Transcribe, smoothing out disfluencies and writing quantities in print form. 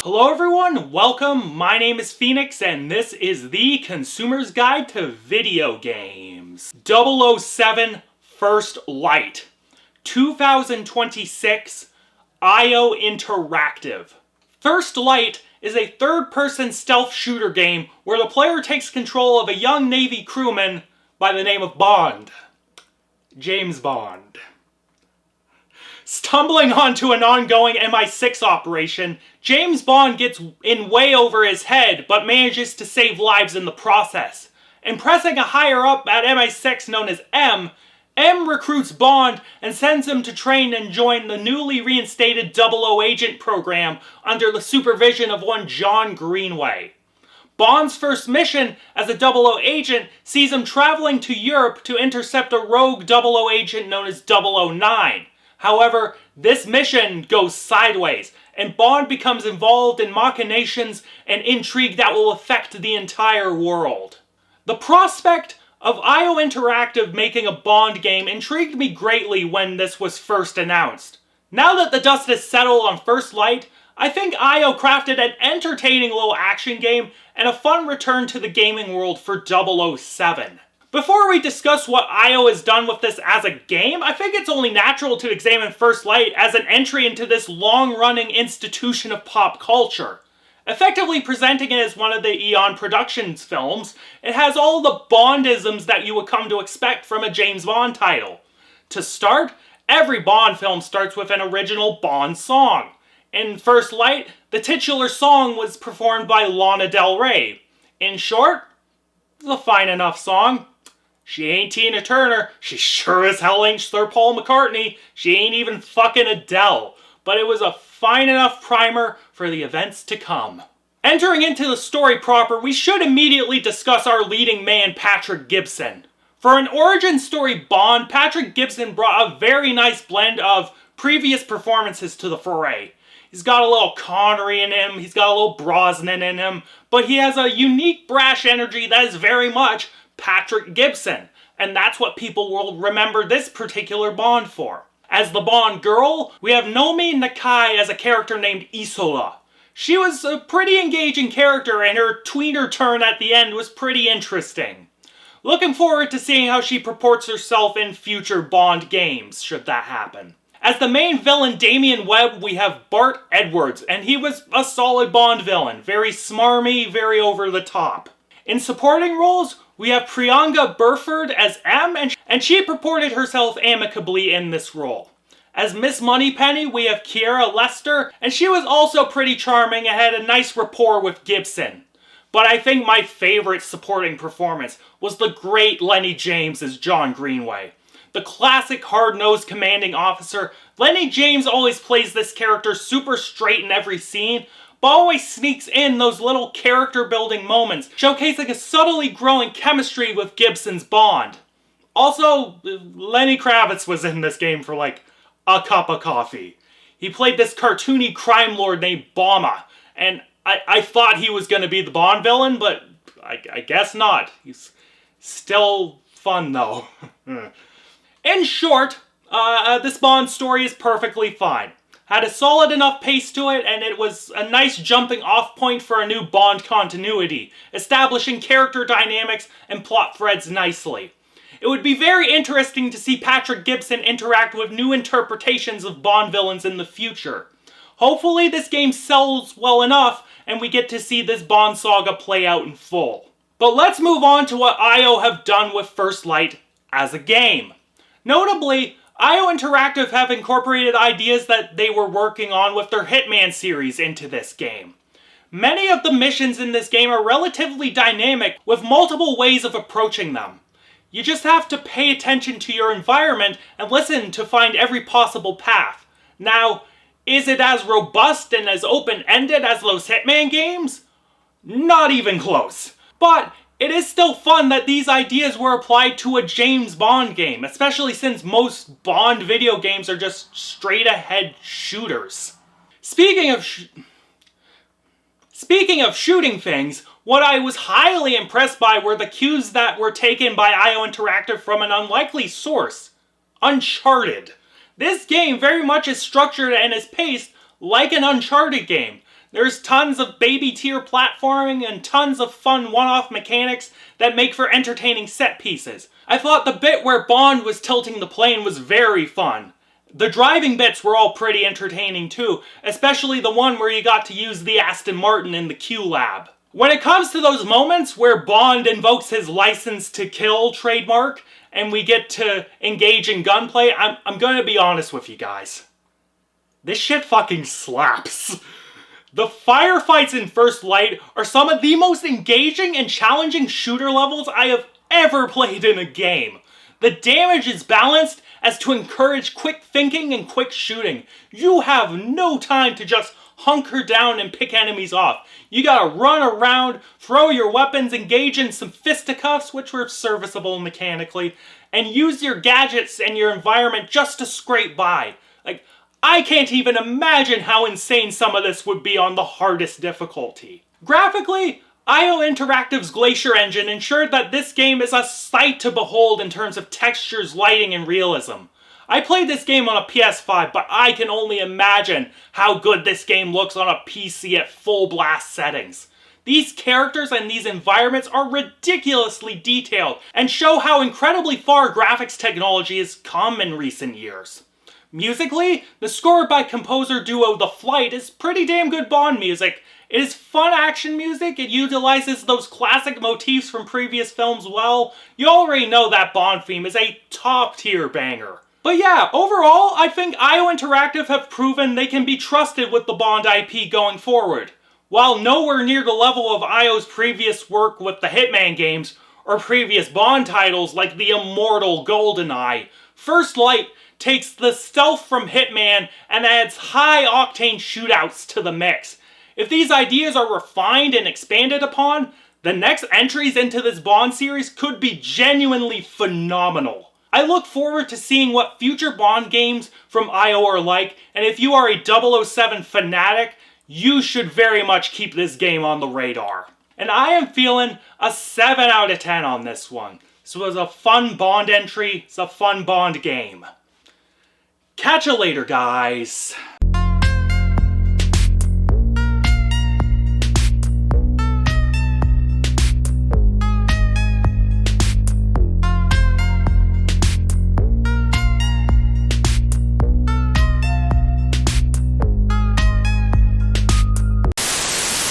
Hello everyone, welcome, my name is Phoenix and this is the Consumer's Guide to Video Games. 007 First Light, 2026, IO Interactive. First Light is a third-person stealth shooter game where the player takes control of a young Navy crewman by the name of Bond. James Bond. Stumbling onto an ongoing MI6 operation, James Bond gets in way over his head, but manages to save lives in the process. Impressing a higher-up at MI6 known as M recruits Bond and sends him to train and join the newly reinstated 00 agent program under the supervision of one John Greenway. Bond's first mission as a 00 agent sees him traveling to Europe to intercept a rogue 00 agent known as 009. However, this mission goes sideways, and Bond becomes involved in machinations and intrigue that will affect the entire world. The prospect of IO Interactive making a Bond game intrigued me greatly when this was first announced. Now that the dust has settled on First Light, I think IO crafted an entertaining little action game and a fun return to the gaming world for 007. Before we discuss what IO has done with this as a game, I think it's only natural to examine First Light as an entry into this long-running institution of pop culture. Effectively presenting it as one of the Eon Productions films, it has all the Bondisms that you would come to expect from a James Bond title. To start, every Bond film starts with an original Bond song. In First Light, the titular song was performed by Lana Del Rey. In short, it's a fine enough song. She ain't Tina Turner, she sure as hell ain't Sir Paul McCartney, she ain't even fucking Adele. But it was a fine enough primer for the events to come. Entering into the story proper, we should immediately discuss our leading man, Patrick Gibson. For an origin story Bond, Patrick Gibson brought a very nice blend of previous performances to the foray. He's got a little Connery in him, he's got a little Brosnan in him, but he has a unique brash energy that is very much Patrick Gibson, and that's what people will remember this particular Bond for. As the Bond girl, we have Nomi Nakai as a character named Isola. She was a pretty engaging character and her tweener turn at the end was pretty interesting. Looking forward to seeing how she purports herself in future Bond games, should that happen. As the main villain Damian Webb, we have Bart Edwards, and he was a solid Bond villain. Very smarmy, very over the top. In supporting roles, we have Priyanka Burford as M, and she purported herself amicably in this role. As Miss Moneypenny, we have Kiera Lester, and she was also pretty charming and had a nice rapport with Gibson. But I think my favorite supporting performance was the great Lenny James as John Greenway. The classic hard-nosed commanding officer, Lenny James always plays this character super straight in every scene, but always sneaks in those little character-building moments, showcasing a subtly growing chemistry with Gibson's Bond. Also, Lenny Kravitz was in this game for like a cup of coffee. He played this cartoony crime lord named Bama, and I thought he was going to be the Bond villain, but I guess not. He's still fun though. In short, this Bond story is perfectly fine. Had a solid enough pace to it, and it was a nice jumping off point for a new Bond continuity, establishing character dynamics and plot threads nicely. It would be very interesting to see Patrick Gibson interact with new interpretations of Bond villains in the future. Hopefully this game sells well enough, and we get to see this Bond saga play out in full. But let's move on to what IO have done with First Light as a game. Notably, IO Interactive have incorporated ideas that they were working on with their Hitman series into this game. Many of the missions in this game are relatively dynamic with multiple ways of approaching them. You just have to pay attention to your environment and listen to find every possible path. Now, is it as robust and as open-ended as those Hitman games? Not even close. But it is still fun that these ideas were applied to a James Bond game, especially since most Bond video games are just straight-ahead shooters. Speaking of shooting things, what I was highly impressed by were the cues that were taken by IO Interactive from an unlikely source: Uncharted. This game very much is structured and is paced like an Uncharted game. There's tons of baby tier platforming and tons of fun one-off mechanics that make for entertaining set pieces. I thought the bit where Bond was tilting the plane was very fun. The driving bits were all pretty entertaining too, especially the one where you got to use the Aston Martin in the Q Lab. When it comes to those moments where Bond invokes his license to kill trademark and we get to engage in gunplay, I'm gonna be honest with you guys. This shit fucking slaps. The firefights in First Light are some of the most engaging and challenging shooter levels I have ever played in a game. The damage is balanced as to encourage quick thinking and quick shooting. You have no time to just hunker down and pick enemies off. You gotta run around, throw your weapons, engage in some fisticuffs, which were serviceable mechanically, and use your gadgets and your environment just to scrape by. Like, I can't even imagine how insane some of this would be on the hardest difficulty. Graphically, IO Interactive's Glacier engine ensured that this game is a sight to behold in terms of textures, lighting, and realism. I played this game on a PS5, but I can only imagine how good this game looks on a PC at full blast settings. These characters and these environments are ridiculously detailed and show how incredibly far graphics technology has come in recent years. Musically, the score by composer duo The Flight is pretty damn good Bond music. It is fun action music, it utilizes those classic motifs from previous films well. You already know that Bond theme is a top tier banger. But yeah, overall, I think IO Interactive have proven they can be trusted with the Bond IP going forward. While nowhere near the level of IO's previous work with the Hitman games, or previous Bond titles like the immortal GoldenEye, First Light takes the stealth from Hitman and adds high-octane shootouts to the mix. If these ideas are refined and expanded upon, the next entries into this Bond series could be genuinely phenomenal. I look forward to seeing what future Bond games from IO are like, and if you are a 007 fanatic, you should very much keep this game on the radar. And I am feeling a 7 out of 10 on this one. This was a fun Bond entry, it's a fun Bond game. Catch you later, guys.